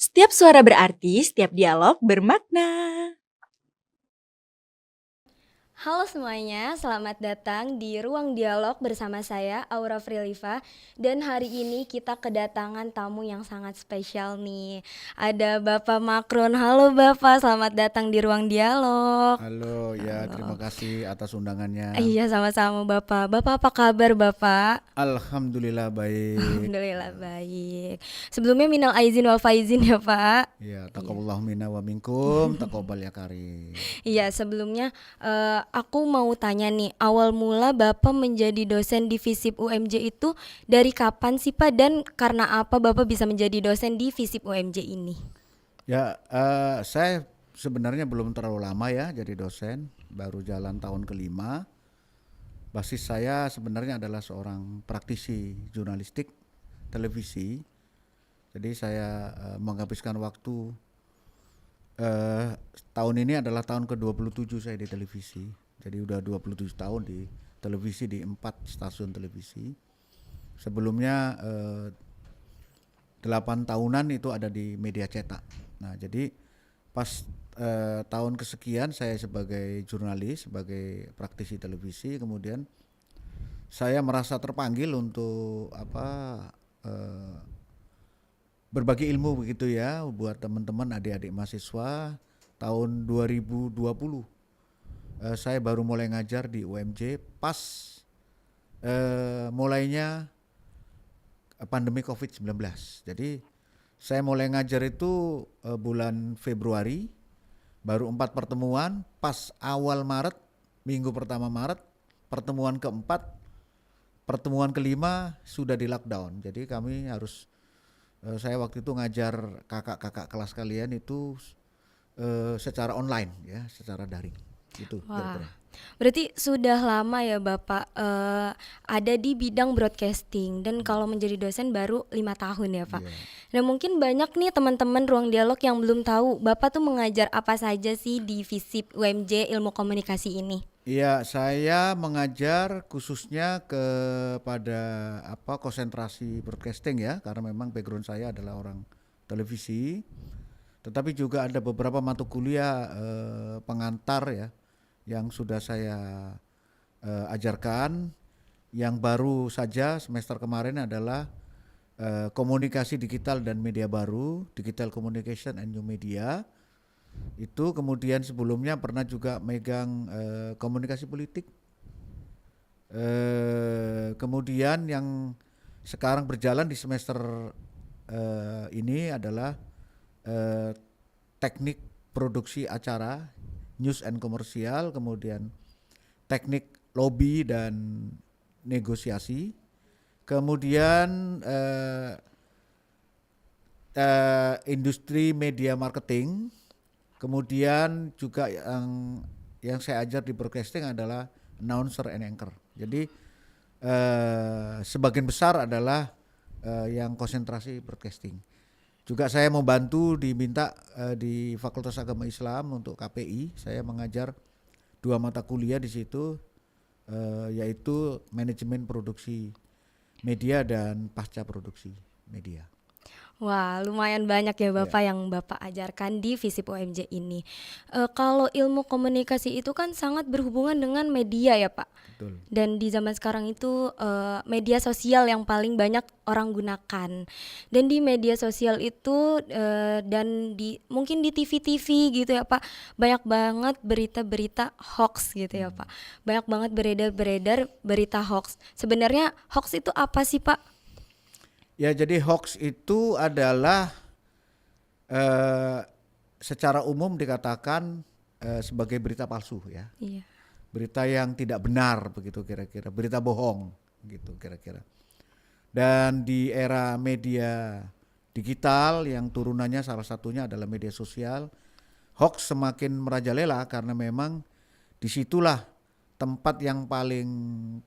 Setiap suara berarti, setiap dialog bermakna. Halo semuanya, selamat datang di Ruang Dialog bersama saya, Aura Friliva. Dan hari ini kita kedatangan tamu yang sangat spesial nih. Ada Bapak Makron. Halo Bapak, selamat datang di Ruang Dialog. Halo, ya terima Halo. kasih atas undangannya. Iya, sama-sama Bapak. Bapak apa kabar Bapak? Alhamdulillah baik. Alhamdulillah baik. Sebelumnya minal aizin wal faizin ya Pak. Ya, Iya. taqabbalallahu minna wa minkum, taqabbal ya karim. Iya, sebelumnya aku mau tanya nih, awal mula Bapak menjadi dosen di FISIP UMJ itu dari kapan sih Pak, dan karena apa Bapak bisa menjadi dosen di FISIP UMJ ini? Ya, saya sebenarnya belum terlalu lama ya jadi dosen, baru jalan tahun kelima. Basis saya sebenarnya adalah seorang praktisi jurnalistik televisi. Jadi saya menghabiskan waktu eh, tahun ini adalah tahun ke-27 saya di televisi. Jadi udah 27 tahun di televisi di 4 stasiun televisi. Sebelumnya 8 tahunan itu ada di media cetak. Nah, jadi pas tahun kesekian saya sebagai jurnalis, sebagai praktisi televisi, kemudian saya merasa terpanggil untuk eh, berbagi ilmu begitu ya buat teman-teman adik-adik mahasiswa. Tahun 2020 saya baru mulai ngajar di UMJ pas mulainya pandemi COVID-19. Jadi saya mulai ngajar itu bulan Februari, baru 4 pertemuan, pas awal Maret, minggu pertama Maret, pertemuan keempat, pertemuan kelima sudah di lockdown. Jadi kami harus, saya waktu itu ngajar kakak-kakak kelas kalian itu secara online ya, secara daring. Itu Wah, kira-kira. berarti sudah lama ya Bapak ada di bidang broadcasting, dan kalau menjadi dosen baru 5 tahun ya Pak. Iya. Dan mungkin banyak nih teman-teman Ruang Dialog yang belum tahu Bapak tuh mengajar apa saja sih di FISIP UMJ Ilmu Komunikasi ini. Iya, saya mengajar khususnya kepada konsentrasi broadcasting ya, karena memang background saya adalah orang televisi. Tetapi juga ada beberapa mata kuliah pengantar ya, yang sudah saya ajarkan. Yang baru saja semester kemarin adalah komunikasi digital dan media baru, digital communication and new media. Itu kemudian sebelumnya pernah juga megang komunikasi politik. Kemudian yang sekarang berjalan di semester ini adalah eh, teknik produksi acara, news and komersial, kemudian teknik lobby dan negosiasi, kemudian industri media marketing. Kemudian juga yang saya ajar di broadcasting adalah announcer and anchor. Jadi sebagian besar adalah yang konsentrasi broadcasting. Juga saya membantu diminta di Fakultas Agama Islam untuk KPI. Saya mengajar 2 mata kuliah di situ, yaitu manajemen produksi media dan pasca produksi media. Wah, lumayan banyak ya Ya, Bapak yang Bapak ajarkan di FISIP UMJ ini. Kalau ilmu komunikasi itu kan sangat berhubungan dengan media ya Pak. betul. Dan di zaman sekarang itu media sosial yang paling banyak orang gunakan. Dan di media sosial itu dan di mungkin di TV-TV gitu ya Pak, banyak banget berita-berita hoax gitu ya Pak. Banyak banget beredar-beredar berita hoax. Sebenarnya hoax itu apa sih Pak? Ya, jadi hoax itu adalah eh, secara umum dikatakan sebagai berita palsu ya. Iya. Berita yang tidak benar begitu kira-kira, berita bohong gitu kira-kira. Dan di era media digital yang turunannya salah satunya adalah media sosial, hoax semakin merajalela karena memang disitulah tempat yang paling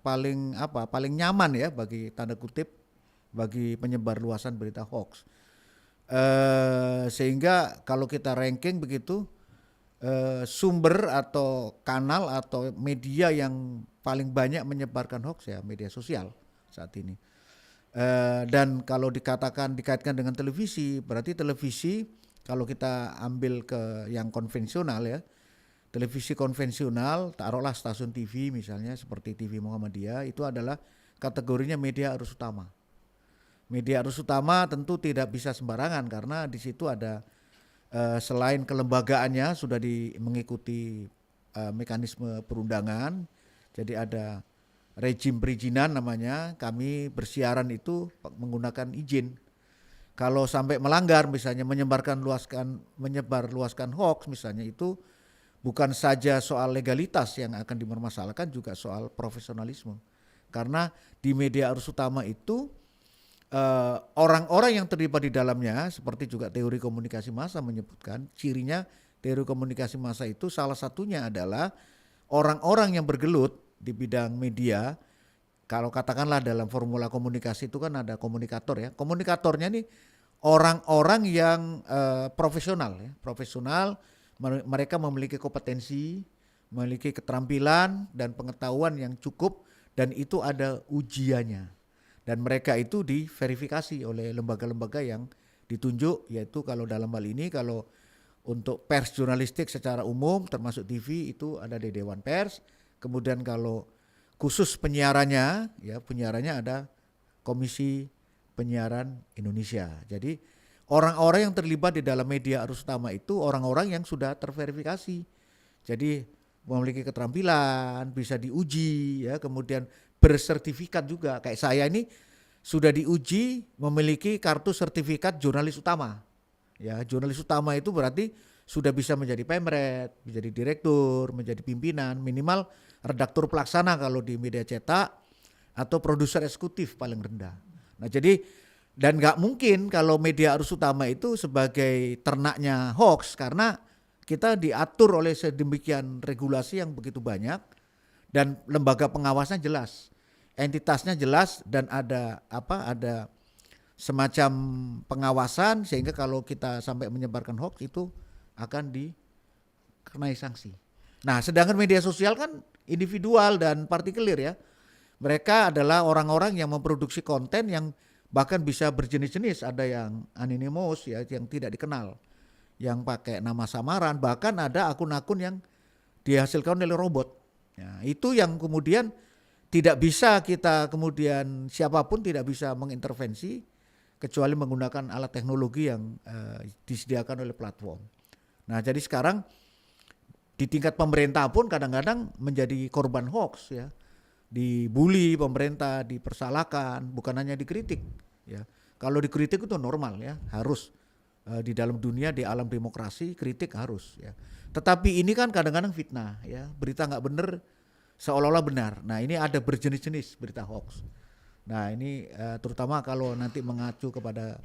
paling paling nyaman ya bagi tanda kutip bagi penyebar luasan berita hoax. Sehingga kalau kita ranking begitu, sumber atau kanal atau media yang paling banyak menyebarkan hoax ya media sosial saat ini. Dan kalau dikaitkan dengan televisi, berarti televisi kalau kita ambil ke yang konvensional ya, televisi konvensional, taruhlah stasiun TV misalnya seperti TV Muhammadiyah, itu adalah kategorinya media arus utama. Media arus utama tentu tidak bisa sembarangan karena di situ ada selain kelembagaannya sudah mengikuti mekanisme perundangan, jadi ada rejim perizinan namanya. Kami bersiaran itu menggunakan izin. Kalau sampai melanggar misalnya menyebar luaskan hoax misalnya, itu bukan saja soal legalitas yang akan dipermasalahkan, juga soal profesionalisme. Karena di media arus utama itu orang-orang yang terlibat di dalamnya, seperti juga teori komunikasi massa menyebutkan, cirinya teori komunikasi massa itu salah satunya adalah orang-orang yang bergelut di bidang media. Kalau katakanlah dalam formula komunikasi itu kan ada komunikator ya. Komunikatornya nih orang-orang yang profesional ya. Profesional, mereka memiliki kompetensi, memiliki keterampilan dan pengetahuan yang cukup, dan itu ada ujiannya. Dan mereka itu diverifikasi oleh lembaga-lembaga yang ditunjuk, yaitu kalau dalam hal ini kalau untuk pers jurnalistik secara umum termasuk TV itu ada di Dewan Pers. Kemudian kalau khusus penyiarannya ya, penyiarannya ada Komisi Penyiaran Indonesia. Jadi orang-orang yang terlibat di dalam media arus utama itu orang-orang yang sudah terverifikasi. Jadi memiliki keterampilan, bisa diuji ya, kemudian bersertifikat juga. Kayak saya ini sudah diuji memiliki kartu sertifikat jurnalis utama. Ya, jurnalis utama itu berarti sudah bisa menjadi pemret, menjadi direktur, menjadi pimpinan, minimal redaktur pelaksana kalau di media cetak, atau produser eksekutif paling rendah. Nah jadi, dan gak mungkin kalau media arus utama itu sebagai ternaknya hoax, karena kita diatur oleh sedemikian regulasi yang begitu banyak, dan lembaga pengawasnya jelas, entitasnya jelas, dan ada semacam pengawasan sehingga kalau kita sampai menyebarkan hoax itu akan dikenai sanksi. Nah, sedangkan media sosial kan individual dan partikelir ya. Mereka adalah orang-orang yang memproduksi konten yang bahkan bisa berjenis-jenis, ada yang anonymous ya, yang tidak dikenal, yang pakai nama samaran, bahkan ada akun-akun yang dihasilkan oleh robot. Ya, itu yang kemudian tidak bisa kita kemudian siapapun tidak bisa mengintervensi kecuali menggunakan alat teknologi yang disediakan oleh platform. Nah, jadi sekarang di tingkat pemerintah pun kadang-kadang menjadi korban hoax ya. Dibully pemerintah, dipersalahkan, bukan hanya dikritik ya. Kalau dikritik itu normal ya, harus di dalam dunia, di alam demokrasi kritik harus ya. Tetapi ini kan kadang-kadang fitnah ya, berita nggak benar seolah-olah benar. Nah, ini ada berjenis-jenis berita hoax. Nah, ini terutama kalau nanti mengacu kepada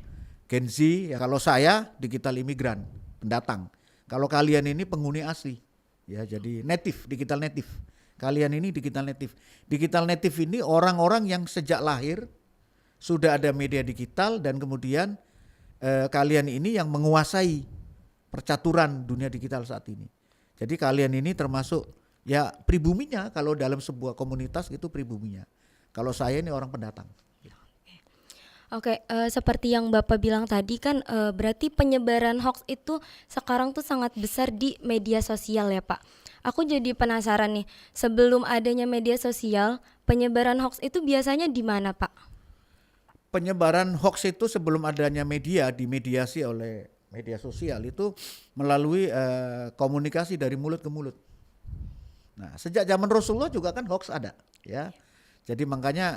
Gen Z ya, kalau saya digital imigran, pendatang. Kalau kalian ini penghuni asli ya, jadi native, digital native. Kalian ini digital native. Digital native ini orang-orang yang sejak lahir sudah ada media digital, dan kemudian kalian ini yang menguasai percaturan dunia digital saat ini. Jadi kalian ini termasuk ya pribuminya, kalau dalam sebuah komunitas itu pribuminya. Kalau saya ini orang pendatang. Oke, seperti yang Bapak bilang tadi kan berarti penyebaran hoax itu sekarang tuh sangat besar di media sosial ya Pak. Aku jadi penasaran nih, sebelum adanya media sosial, penyebaran hoax itu biasanya di mana Pak? Penyebaran hoax itu sebelum adanya media, dimediasi oleh media sosial itu melalui komunikasi dari mulut ke mulut. Nah, sejak zaman Rasulullah juga kan hoax ada ya. Jadi makanya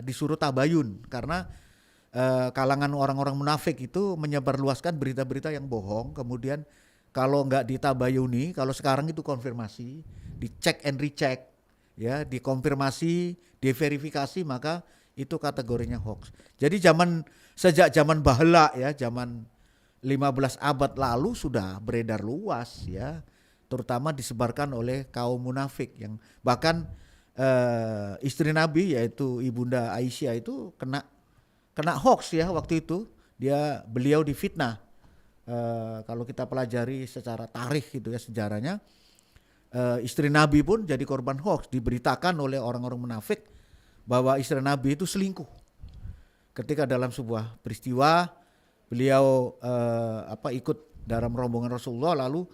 disuruh tabayun, karena kalangan orang-orang munafik itu menyebarluaskan berita-berita yang bohong, kemudian kalau nggak ditabayuni, kalau sekarang itu konfirmasi, dicek and recheck, ya, dikonfirmasi, diverifikasi, maka itu kategorinya hoax. Jadi sejak zaman Bahala ya, zaman 15 abad lalu sudah beredar luas ya, terutama disebarkan oleh kaum munafik yang bahkan istri Nabi yaitu Ibunda Aisyah itu kena hoax ya waktu itu. Beliau difitnah. Kalau kita pelajari secara tarikh gitu ya, sejarahnya, istri Nabi pun jadi korban hoax. Diberitakan oleh orang-orang munafik bahwa istri Nabi itu selingkuh. ketika dalam sebuah peristiwa beliau ikut dalam rombongan Rasulullah, lalu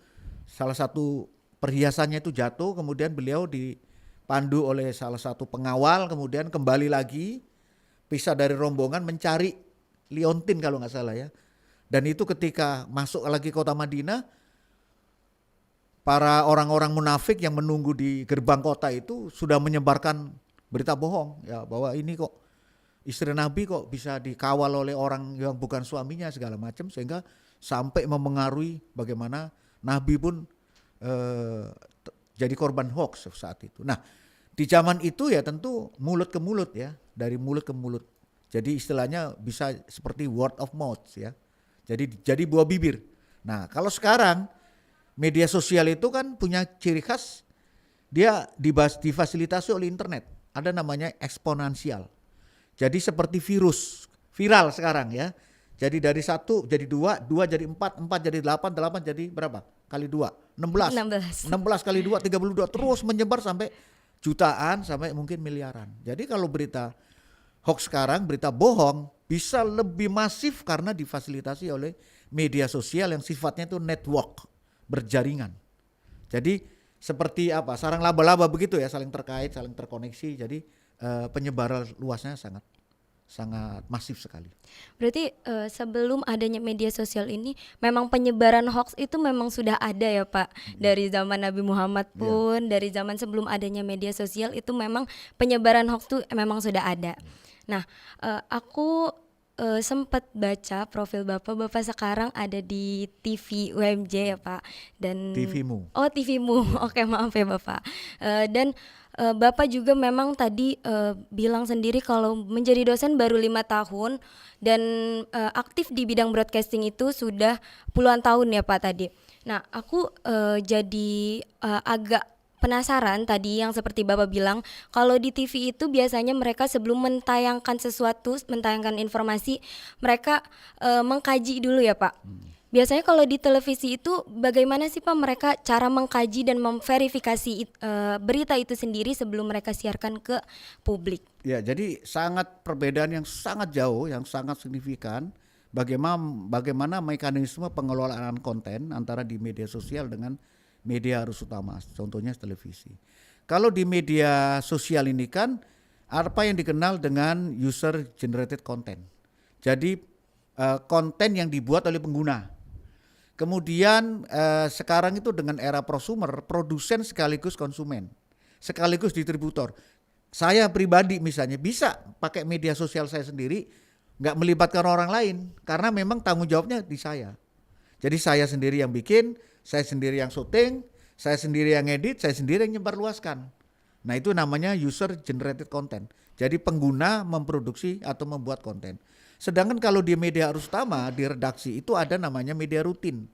salah satu perhiasannya itu jatuh, kemudian beliau dipandu oleh salah satu pengawal, kemudian kembali lagi pisah dari rombongan mencari liontin kalau nggak salah ya. Dan itu ketika masuk lagi kota Madinah, para orang-orang munafik yang menunggu di gerbang kota itu sudah menyebarkan berita bohong ya, bahwa ini kok istri Nabi kok bisa dikawal oleh orang yang bukan suaminya segala macam, sehingga sampai memengaruhi bagaimana Nabi pun jadi korban hoax saat itu. Nah, di zaman itu ya tentu mulut ke mulut ya, dari mulut ke mulut. Jadi istilahnya bisa seperti word of mouth ya. Jadi buah bibir. Nah, kalau sekarang media sosial itu kan punya ciri khas, dia difasilitasi oleh internet. Ada namanya eksponensial. Jadi seperti virus, viral sekarang ya. Jadi dari 1 jadi 2, 2 jadi 4, 4 jadi 8, 8 jadi berapa? Kali 2, 16 kali 2, 32, terus menyebar sampai jutaan, sampai mungkin miliaran. Jadi kalau berita hoax sekarang, berita bohong bisa lebih masif karena difasilitasi oleh media sosial yang sifatnya itu network, berjaringan. Jadi seperti apa, sarang laba-laba begitu ya, saling terkait, saling terkoneksi. Jadi penyebaran luasnya sangat masif sekali. Berarti sebelum adanya media sosial ini memang penyebaran hoax itu memang sudah ada ya Pak. Dari zaman Nabi Muhammad pun, dari zaman sebelum adanya media sosial itu memang penyebaran hoax itu memang sudah ada. Nah, aku sempat baca profil Bapak sekarang ada di TV UMJ ya Pak. Dan TV-mu. Oh, TV-mu. Oke, maaf ya Bapak. Dan Bapak juga memang tadi bilang sendiri kalau menjadi dosen baru 5 tahun dan aktif di bidang broadcasting itu sudah puluhan tahun ya Pak tadi. Nah, aku jadi agak penasaran tadi yang seperti Bapak bilang, kalau di TV itu biasanya mereka sebelum mentayangkan sesuatu, mentayangkan informasi, mereka mengkaji dulu ya Pak. Biasanya kalau di televisi itu bagaimana sih Pak mereka cara mengkaji dan memverifikasi berita itu sendiri sebelum mereka siarkan ke publik? Ya, jadi sangat perbedaan yang sangat jauh, yang sangat signifikan bagaimana mekanisme pengelolaan konten antara di media sosial dengan media arus utama, contohnya televisi. Kalau di media sosial ini kan apa yang dikenal dengan user generated content. Jadi konten yang dibuat oleh pengguna. Kemudian sekarang itu dengan era prosumer, produsen sekaligus konsumen, sekaligus distributor. Saya pribadi misalnya bisa pakai media sosial saya sendiri, nggak melibatkan orang lain, karena memang tanggung jawabnya di saya. Jadi saya sendiri yang bikin, saya sendiri yang syuting, saya sendiri yang edit, saya sendiri yang nyebarluaskan. Nah itu namanya user generated content. Jadi pengguna memproduksi atau membuat konten. Sedangkan kalau di media arus utama, di redaksi itu ada namanya media rutin.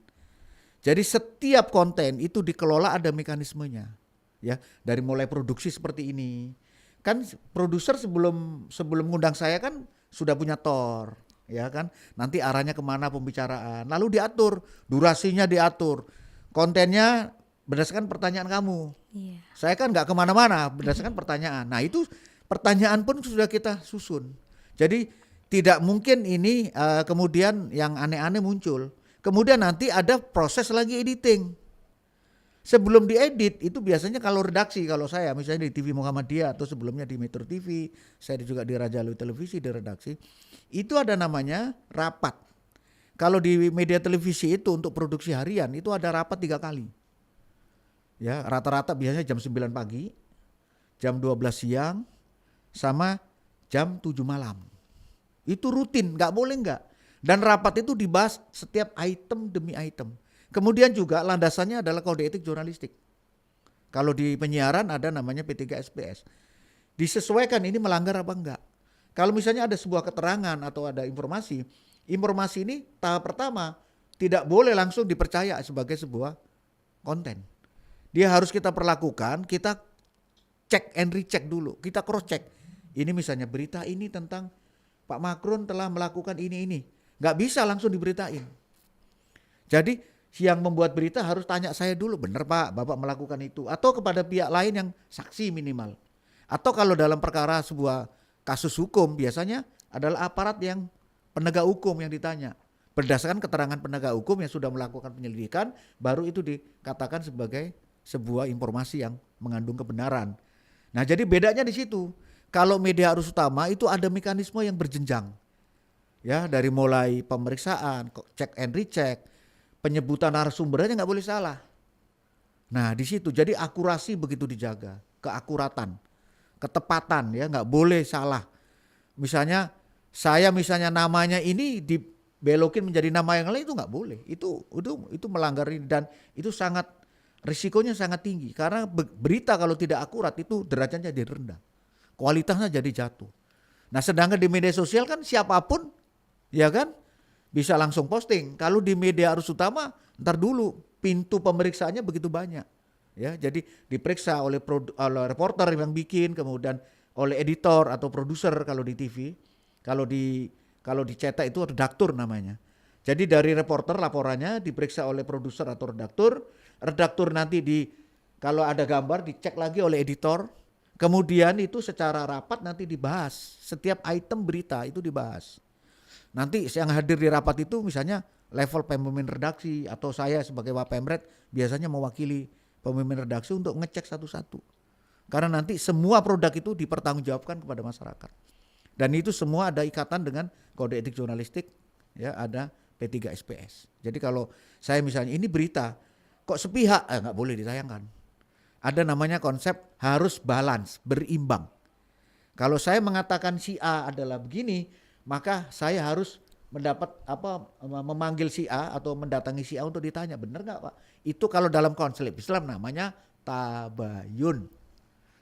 Jadi setiap konten itu dikelola ada mekanismenya. Ya, dari mulai produksi seperti ini. Kan produser sebelum ngundang saya kan sudah punya tor, ya kan. Nanti arahnya kemana pembicaraan, lalu diatur, durasinya diatur, kontennya berdasarkan pertanyaan kamu. Yeah. Saya kan nggak kemana-mana berdasarkan pertanyaan. Nah itu pertanyaan pun sudah kita susun. Jadi tidak mungkin ini kemudian yang aneh-aneh muncul. Kemudian nanti ada proses lagi editing. Sebelum diedit itu biasanya kalau redaksi, kalau saya misalnya di TV Muhammadiyah atau sebelumnya di Metro TV, saya juga di Raja Lui Televisi di redaksi, itu ada namanya rapat. Kalau di media televisi itu untuk produksi harian itu ada rapat 3 kali. Ya, rata-rata biasanya jam 9 pagi, jam 12 siang, sama jam 7 malam. Itu rutin, nggak boleh nggak. Dan rapat itu dibahas setiap item demi item. Kemudian juga landasannya adalah kode etik jurnalistik. Kalau di penyiaran ada namanya P3SPS. Disesuaikan ini melanggar apa enggak. Kalau misalnya ada sebuah keterangan atau ada informasi ini tahap pertama tidak boleh langsung dipercaya sebagai sebuah konten. Dia harus kita perlakukan, kita cek and recheck dulu, kita cross check. Ini misalnya berita ini tentang Pak Macron telah melakukan ini. Nggak bisa langsung diberitain. Jadi yang membuat berita harus tanya saya dulu, benar Pak, Bapak melakukan itu. Atau kepada pihak lain yang saksi minimal. Atau kalau dalam perkara sebuah kasus hukum biasanya adalah aparat yang penegak hukum yang ditanya. Berdasarkan keterangan penegak hukum yang sudah melakukan penyelidikan, baru itu dikatakan sebagai sebuah informasi yang mengandung kebenaran. Nah, jadi bedanya di situ. Kalau media arus utama itu ada mekanisme yang berjenjang. Ya, dari mulai pemeriksaan, cek and recheck, penyebutan narasumbernya nggak boleh salah. Nah, di situ jadi akurasi begitu dijaga, keakuratan, ketepatan ya, nggak boleh salah. Misalnya misalnya namanya ini dibelokin menjadi nama yang lain, itu nggak boleh. Itu melanggar ini, dan itu sangat risikonya sangat tinggi karena berita kalau tidak akurat itu derajatnya jadi rendah, kualitasnya jadi jatuh. Nah, sedangkan di media sosial kan siapapun ya kan bisa langsung posting. Kalau di media arus utama ntar dulu pintu pemeriksaannya begitu banyak ya, jadi diperiksa oleh reporter yang bikin, kemudian oleh editor atau produser kalau di TV. Kalau dicetak itu redaktur namanya. Jadi dari reporter laporannya diperiksa oleh produser atau redaktur nanti kalau ada gambar dicek lagi oleh editor. Kemudian itu secara rapat nanti dibahas. Setiap item berita itu dibahas. Nanti yang hadir di rapat itu misalnya level pemimpin redaksi atau saya sebagai Wapemret biasanya mewakili pemimpin redaksi untuk ngecek satu-satu. Karena nanti semua produk itu dipertanggungjawabkan kepada masyarakat. Dan itu semua ada ikatan dengan kode etik jurnalistik, ya, ada P3SPS. Jadi kalau saya misalnya ini berita kok sepihak, nggak boleh ditayangkan. Ada namanya konsep harus balance, berimbang. Kalau saya mengatakan si A adalah begini, maka saya harus memanggil si A atau mendatangi si A untuk ditanya, benar nggak Pak? Itu kalau dalam konsep Islam namanya tabayun.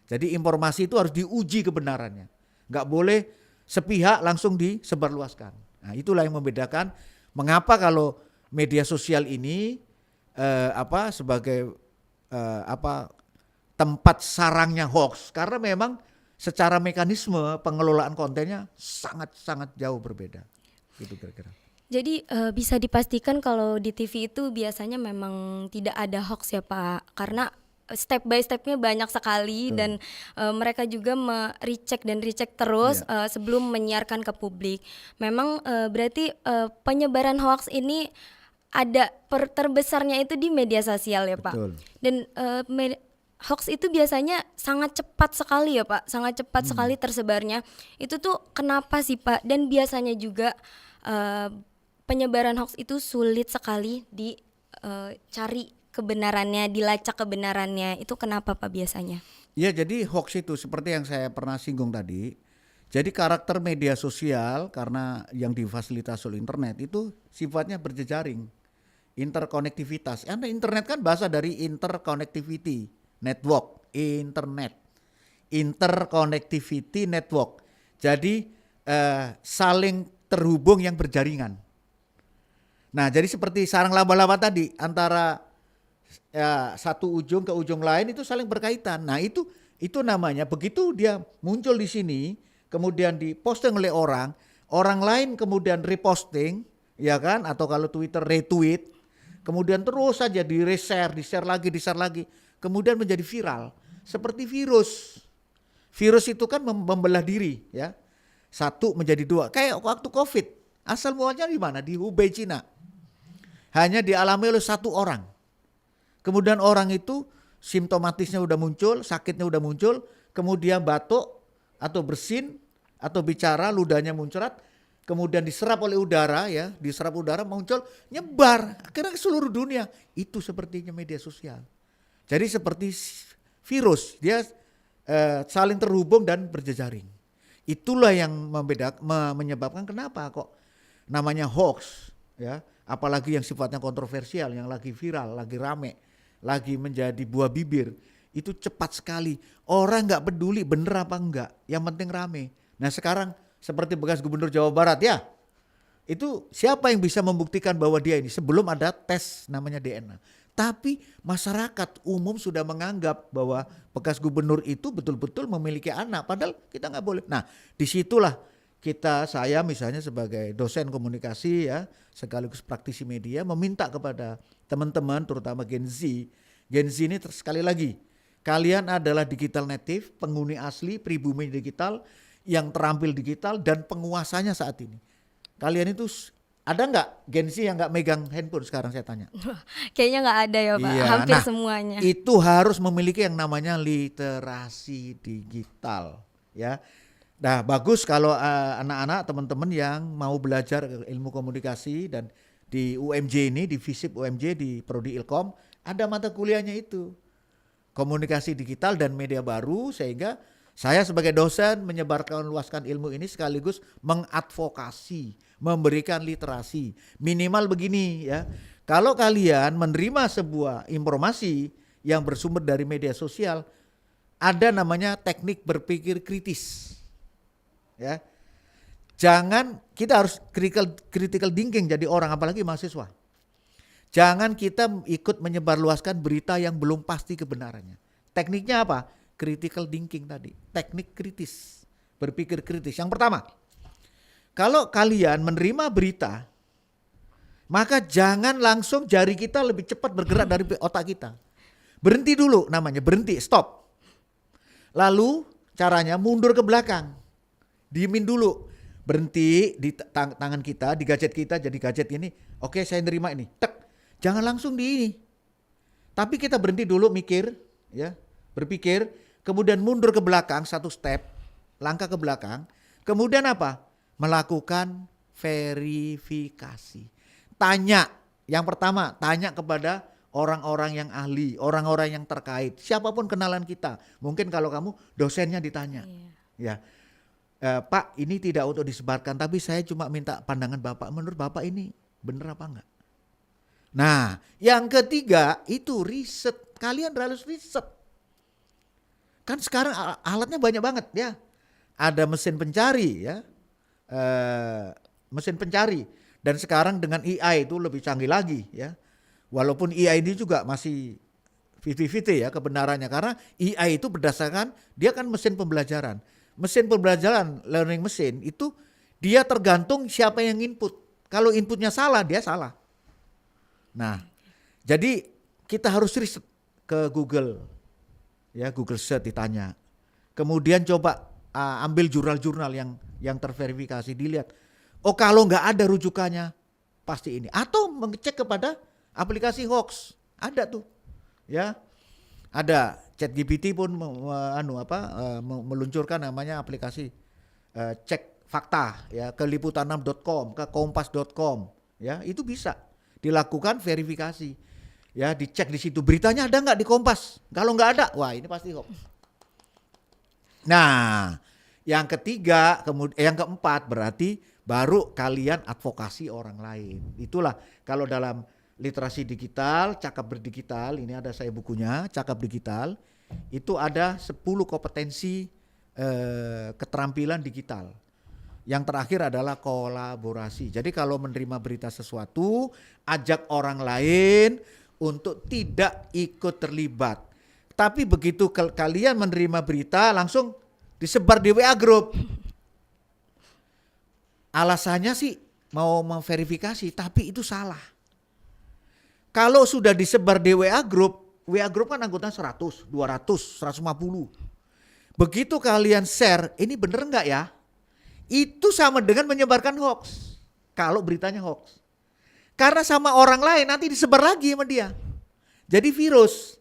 Jadi informasi itu harus diuji kebenarannya, nggak boleh sepihak langsung disebarluaskan. Nah, itulah yang membedakan mengapa kalau media sosial ini sebagai tempat sarangnya hoax, karena memang secara mekanisme pengelolaan kontennya sangat-sangat jauh berbeda. Gitu kira-kira. Jadi bisa dipastikan kalau di TV itu biasanya memang tidak ada hoax ya Pak, karena step by stepnya banyak sekali. Dan mereka juga recheck terus sebelum menyiarkan ke publik. Memang berarti penyebaran hoax ini ada terbesarnya itu di media sosial ya Pak. Betul. Dan hoax itu biasanya sangat cepat sekali ya Pak, sangat cepat sekali tersebarnya. Itu tuh kenapa sih Pak? Dan biasanya juga penyebaran hoax itu sulit sekali dicari kebenarannya, dilacak kebenarannya. Itu kenapa Pak biasanya? Ya, jadi hoax itu seperti yang saya pernah singgung tadi. Jadi karakter media sosial karena yang difasilitasi oleh internet itu sifatnya berjejaring, interkonektivitas. Internet kan bahasa dari interconnectivity network, interconnectivity network. Jadi saling terhubung yang berjaringan. Nah, jadi seperti sarang laba-laba tadi antara satu ujung ke ujung lain itu saling berkaitan. Nah, itu namanya begitu dia muncul di sini, kemudian diposting oleh orang lain kemudian reposting, ya kan? Atau kalau Twitter retweet, kemudian terus saja di-share lagi, kemudian menjadi viral. Seperti virus. Virus itu kan membelah diri, ya. Satu menjadi dua. Kayak waktu Covid. Asal mualnya di mana? Di Hubei, Cina. Hanya dialami oleh satu orang. Kemudian orang itu simptomatisnya udah muncul, sakitnya udah muncul, kemudian batuk atau bersin atau bicara, ludahnya muncrat, kemudian diserap oleh udara, ya, diserap udara muncul, nyebar akhirnya ke seluruh dunia. Itu sepertinya media sosial. Jadi seperti virus, dia saling terhubung dan berjejaring. Itulah yang menyebabkan kenapa kok namanya hoax, ya, apalagi yang sifatnya kontroversial, yang lagi viral, lagi rame, lagi menjadi buah bibir, itu cepat sekali. Orang nggak peduli bener apa enggak, yang penting rame. Nah, sekarang seperti bekas gubernur Jawa Barat, ya, itu siapa yang bisa membuktikan bahwa dia ini sebelum ada tes namanya DNA. Tapi masyarakat umum sudah menganggap bahwa bekas gubernur itu betul-betul memiliki anak, padahal kita nggak boleh. Nah, disitulah saya misalnya sebagai dosen komunikasi, ya, sekaligus praktisi media, meminta kepada teman-teman terutama Gen Z ini sekali lagi, kalian adalah digital native, penghuni asli pribumi digital yang terampil digital dan penguasanya saat ini. Kalian itu ada nggak Gen Z yang nggak megang handphone sekarang saya tanya? Kayaknya nggak ada ya Pak, Iya, hampir nah, semuanya. Itu harus memiliki yang namanya literasi digital, ya. Nah, bagus kalau anak-anak teman-teman yang mau belajar ilmu komunikasi dan di UMJ ini, di FISIP UMJ di Prodi Ilkom ada mata kuliahnya itu. Komunikasi digital dan media baru, sehingga saya sebagai dosen menyebarkan luaskan ilmu ini sekaligus mengadvokasi, memberikan literasi. Minimal begini ya. Kalau kalian menerima sebuah informasi yang bersumber dari media sosial, ada namanya teknik berpikir kritis. Ya. Jangan, kita harus critical thinking jadi orang, apalagi mahasiswa. Jangan kita ikut menyebarluaskan berita yang belum pasti kebenarannya. Tekniknya apa? Critical thinking tadi, teknik kritis, berpikir kritis. Yang pertama, kalau kalian menerima berita, maka jangan langsung jari kita lebih cepat bergerak dari otak kita. Berhenti dulu namanya, berhenti, stop. Lalu caranya mundur ke belakang, diemin dulu, berhenti di tangan kita, di gadget kita, jadi gadget ini, oke saya nerima ini, tek. Jangan langsung di ini. Tapi kita berhenti dulu mikir, ya, berpikir, kemudian mundur ke belakang satu step, langkah ke belakang. Kemudian apa? Melakukan verifikasi. Tanya, yang pertama, tanya kepada orang-orang yang ahli, orang-orang yang terkait, siapapun kenalan kita. Mungkin kalau kamu dosennya ditanya, ya, Pak ini tidak untuk disebarkan, tapi saya cuma minta pandangan Bapak. Menurut Bapak ini benar apa enggak? Nah, yang ketiga itu riset. Kalian harus riset. Kan sekarang alatnya banyak banget ya. Ada mesin pencari ya, mesin pencari. Dan sekarang dengan AI itu lebih canggih lagi ya. Walaupun AI ini juga masih 50-50 ya kebenarannya. Karena AI itu berdasarkan, dia kan mesin pembelajaran. Mesin pembelajaran, learning machine itu dia tergantung siapa yang input. Kalau inputnya salah, dia salah. Nah, jadi kita harus riset ke Google, ya Google Search ditanya. Kemudian coba ambil jurnal-jurnal yang terverifikasi, dilihat. Oh kalau nggak ada rujukannya, pasti ini. Atau mengecek kepada aplikasi hoax, ada tuh, ya. Ada ChatGPT pun meluncurkan namanya aplikasi cek fakta, ya ke liputan6.com, ke kompas.com, ya itu bisa dilakukan verifikasi, ya dicek di situ beritanya ada nggak di Kompas. Kalau nggak ada, wah ini pasti hoax. Nah, yang ketiga, yang keempat berarti baru kalian advokasi orang lain. Itulah kalau dalam literasi digital, cakap berdigital, ini ada saya bukunya, cakap digital, itu ada 10 kompetensi keterampilan digital. Yang terakhir adalah kolaborasi. Jadi kalau menerima berita sesuatu, ajak orang lain untuk tidak ikut terlibat. Tapi begitu kalian menerima berita, langsung disebar di WA group. Alasannya sih mau memverifikasi, tapi itu salah. Kalau sudah disebar di WA group kan anggota 100, 200, 150. Begitu kalian share, ini bener enggak ya? Itu sama dengan menyebarkan hoax. Kalau beritanya hoax. Karena sama orang lain nanti disebar lagi sama dia. Jadi virus.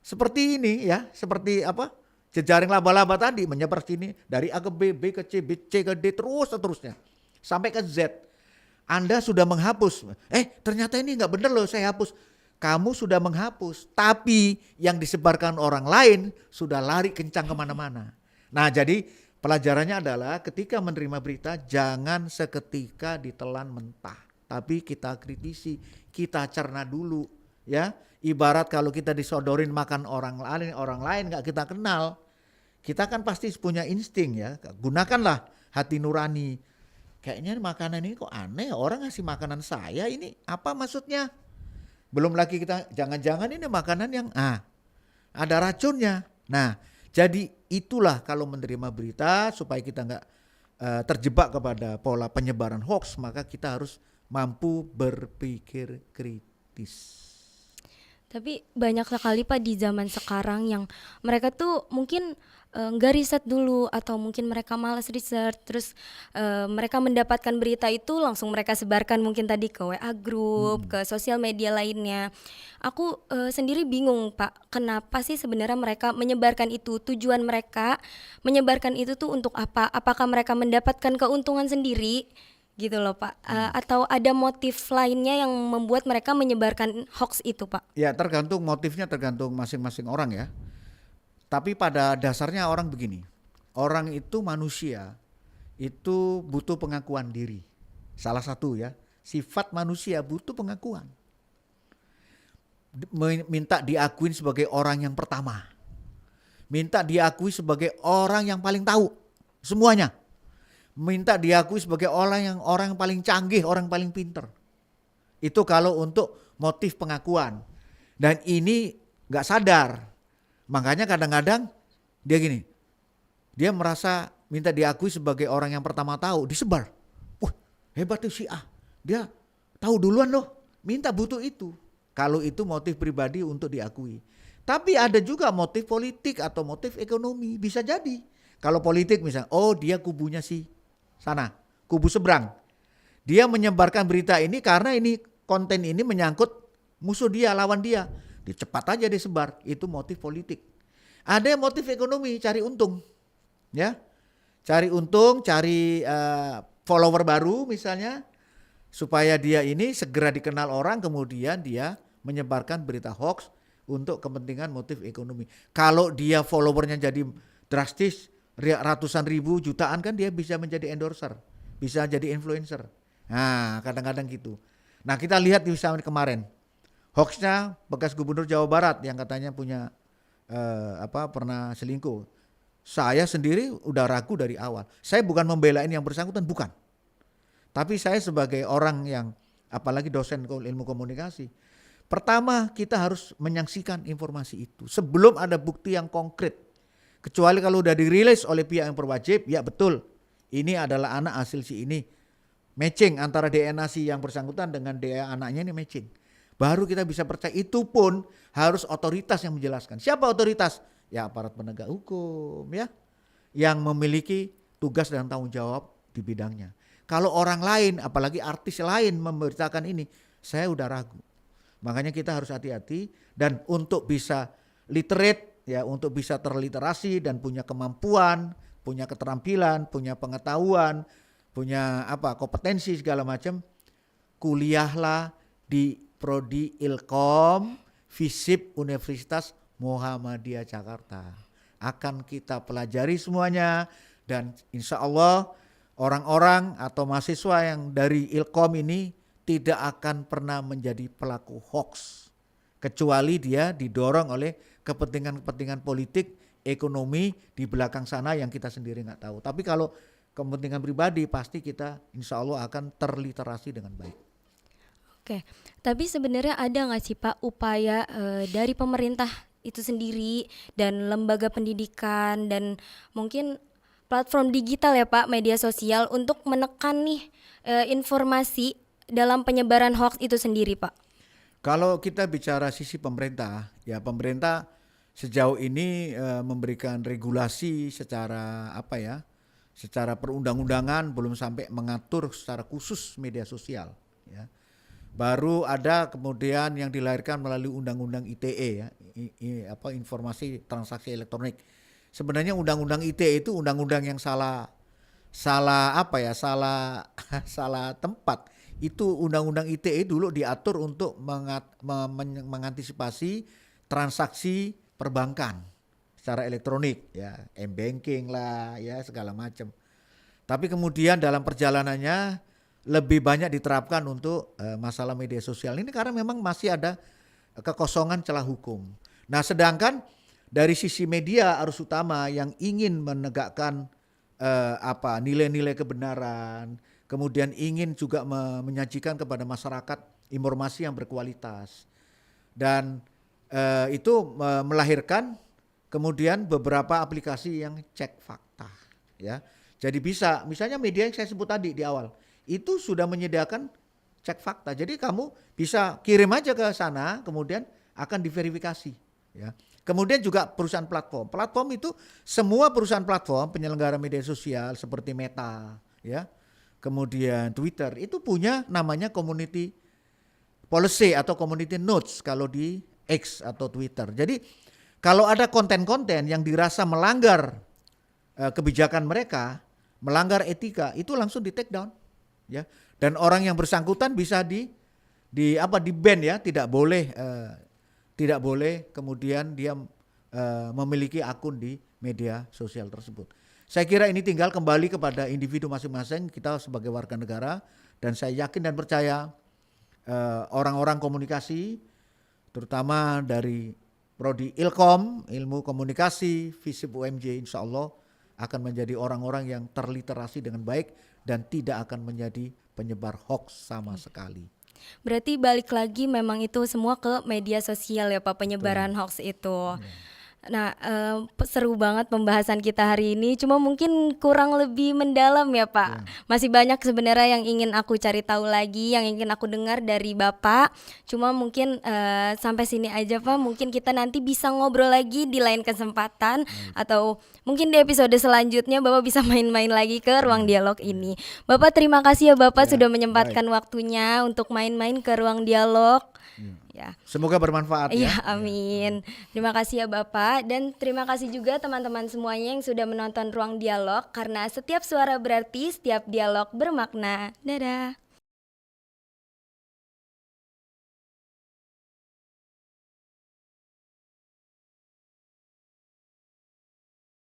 Seperti ini ya, seperti apa? Jejaring laba-laba tadi menyebar sini dari A ke B, B ke C, B, C ke D terus seterusnya. Sampai ke Z. Anda sudah menghapus. Ternyata ini enggak benar loh saya hapus. Kamu sudah menghapus, tapi yang disebarkan orang lain sudah lari kencang kemana-mana. Nah jadi pelajarannya adalah ketika menerima berita jangan seketika ditelan mentah. Tapi kita kritisi, kita cerna dulu ya. Ibarat kalau kita disodorin makan orang lain gak kita kenal. Kita kan pasti punya insting ya. Gunakanlah hati nurani. Kayaknya makanan ini kok aneh, orang ngasih makanan saya ini apa maksudnya? Belum lagi kita jangan-jangan ini makanan yang ada racunnya. Nah, jadi itulah kalau menerima berita supaya kita nggak terjebak kepada pola penyebaran hoax, maka kita harus mampu berpikir kritis. Tapi banyak sekali Pak di zaman sekarang yang mereka tuh mungkin nggak riset dulu, atau mungkin mereka malas riset, terus mereka mendapatkan berita itu langsung mereka sebarkan mungkin tadi ke WA group, ke sosial media lainnya. Aku sendiri bingung Pak, kenapa sih sebenarnya mereka menyebarkan itu? Tujuan mereka menyebarkan itu tuh untuk apa? Apakah mereka mendapatkan keuntungan sendiri? Gitu loh Pak. Atau ada motif lainnya yang membuat mereka menyebarkan hoax itu Pak? Ya tergantung motifnya, tergantung masing-masing orang ya. Tapi pada dasarnya orang begini, orang itu manusia itu butuh pengakuan diri. Salah satu ya, sifat manusia butuh pengakuan. Minta diakuin sebagai orang yang pertama. Minta diakui sebagai orang yang paling tahu semuanya. Minta diakui sebagai orang yang paling canggih, orang paling pinter. Itu kalau untuk motif pengakuan. Dan ini gak sadar. Makanya kadang-kadang dia gini, dia merasa minta diakui sebagai orang yang pertama tahu, disebar. Wah hebat tuh si A, dia tahu duluan loh, minta butuh itu. Kalau itu motif pribadi untuk diakui. Tapi ada juga motif politik atau motif ekonomi, bisa jadi. Kalau politik misalnya, oh dia kubunya si sana, kubu seberang. Dia menyebarkan berita ini karena ini konten ini menyangkut musuh dia, lawan dia. Cepat aja disebar, itu motif politik. Ada yang motif ekonomi, cari untung. Ya. Cari untung, cari follower baru misalnya, supaya dia ini segera dikenal orang, kemudian dia menyebarkan berita hoax untuk kepentingan motif ekonomi. Kalau dia followernya jadi drastis, ratusan ribu, jutaan, kan dia bisa menjadi endorser, bisa jadi influencer. Nah kadang-kadang gitu. Nah kita lihat misalnya kemarin, hoaxnya bekas gubernur Jawa Barat yang katanya punya pernah selingkuh. Saya sendiri udah ragu dari awal. Saya bukan membelain yang bersangkutan, bukan. Tapi saya sebagai orang yang apalagi dosen ilmu komunikasi, pertama kita harus menyaksikan informasi itu sebelum ada bukti yang konkret. Kecuali kalau udah dirilis oleh pihak yang berwajib, ya betul, ini adalah anak hasil si ini. Matching antara DNA si yang bersangkutan dengan DNA anaknya ini matching. Baru kita bisa percaya, itu pun harus otoritas yang menjelaskan. Siapa otoritas? Ya aparat penegak hukum ya, yang memiliki tugas dan tanggung jawab di bidangnya. Kalau orang lain, apalagi artis lain memberitakan ini, saya udah ragu. Makanya kita harus hati-hati, dan untuk bisa literate ya, untuk bisa terliterasi dan punya kemampuan, punya keterampilan, punya pengetahuan, punya kompetensi segala macam, kuliahlah di Prodi Ilkom FISIP Universitas Muhammadiyah Jakarta. Akan kita pelajari semuanya, dan insya Allah orang-orang atau mahasiswa yang dari Ilkom ini tidak akan pernah menjadi pelaku hoax, kecuali dia didorong oleh kepentingan-kepentingan politik, ekonomi di belakang sana yang kita sendiri nggak tahu. Tapi kalau kepentingan pribadi, pasti kita insya Allah akan terliterasi dengan baik. Oke, tapi sebenarnya ada nggak sih Pak upaya dari pemerintah itu sendiri dan lembaga pendidikan dan mungkin platform digital ya Pak, media sosial, untuk menekan nih informasi dalam penyebaran hoax itu sendiri Pak? Kalau kita bicara sisi pemerintah, ya pemerintah sejauh ini memberikan regulasi secara secara perundang-undangan, belum sampai mengatur secara khusus media sosial ya. Baru ada kemudian yang dilahirkan melalui undang-undang ITE ya, informasi transaksi elektronik. Sebenarnya undang-undang ITE itu undang-undang yang salah tempat. Itu undang-undang ITE dulu diatur untuk mengantisipasi transaksi perbankan secara elektronik ya, m-banking lah ya, segala macam. Tapi kemudian dalam perjalanannya lebih banyak diterapkan untuk masalah media sosial ini karena memang masih ada kekosongan celah hukum. Nah, sedangkan dari sisi media arus utama yang ingin menegakkan nilai-nilai kebenaran, kemudian ingin juga menyajikan kepada masyarakat informasi yang berkualitas, dan itu melahirkan kemudian beberapa aplikasi yang cek fakta ya. Jadi bisa, misalnya media yang saya sebut tadi di awal itu sudah menyediakan cek fakta. Jadi kamu bisa kirim aja ke sana, kemudian akan diverifikasi, ya. Kemudian juga perusahaan platform. Platform itu semua perusahaan platform penyelenggara media sosial seperti Meta, ya. Kemudian Twitter itu punya namanya community policy atau community notes kalau di X atau Twitter. Jadi kalau ada konten-konten yang dirasa melanggar kebijakan mereka, melanggar etika, itu langsung di take down, ya. Dan orang yang bersangkutan bisa di ban ya, tidak boleh kemudian dia memiliki akun di media sosial tersebut. Saya kira ini tinggal kembali kepada individu masing-masing kita sebagai warga negara, dan saya yakin dan percaya orang-orang komunikasi terutama dari Prodi Ilkom, Ilmu Komunikasi, FISIP UMJ, insya Allah akan menjadi orang-orang yang terliterasi dengan baik dan tidak akan menjadi penyebar hoax sama sekali. Berarti balik lagi memang itu semua ke media sosial ya Pak, penyebaran hoax itu. Nah, seru banget pembahasan kita hari ini. Cuma mungkin kurang lebih mendalam ya Pak. Masih banyak sebenarnya yang ingin aku cari tahu lagi, yang ingin aku dengar dari Bapak. Cuma mungkin sampai sini aja Pak. Mungkin kita nanti bisa ngobrol lagi di lain kesempatan, atau mungkin di episode selanjutnya Bapak bisa main-main lagi ke ruang dialog ini. Bapak terima kasih ya Bapak sudah menyempatkan waktunya untuk main-main ke ruang dialog. Ya. Semoga bermanfaat ya. Iya, amin. Terima kasih ya Bapak, dan terima kasih juga teman-teman semuanya yang sudah menonton Ruang Dialog, karena setiap suara berarti, setiap dialog bermakna. Dadah.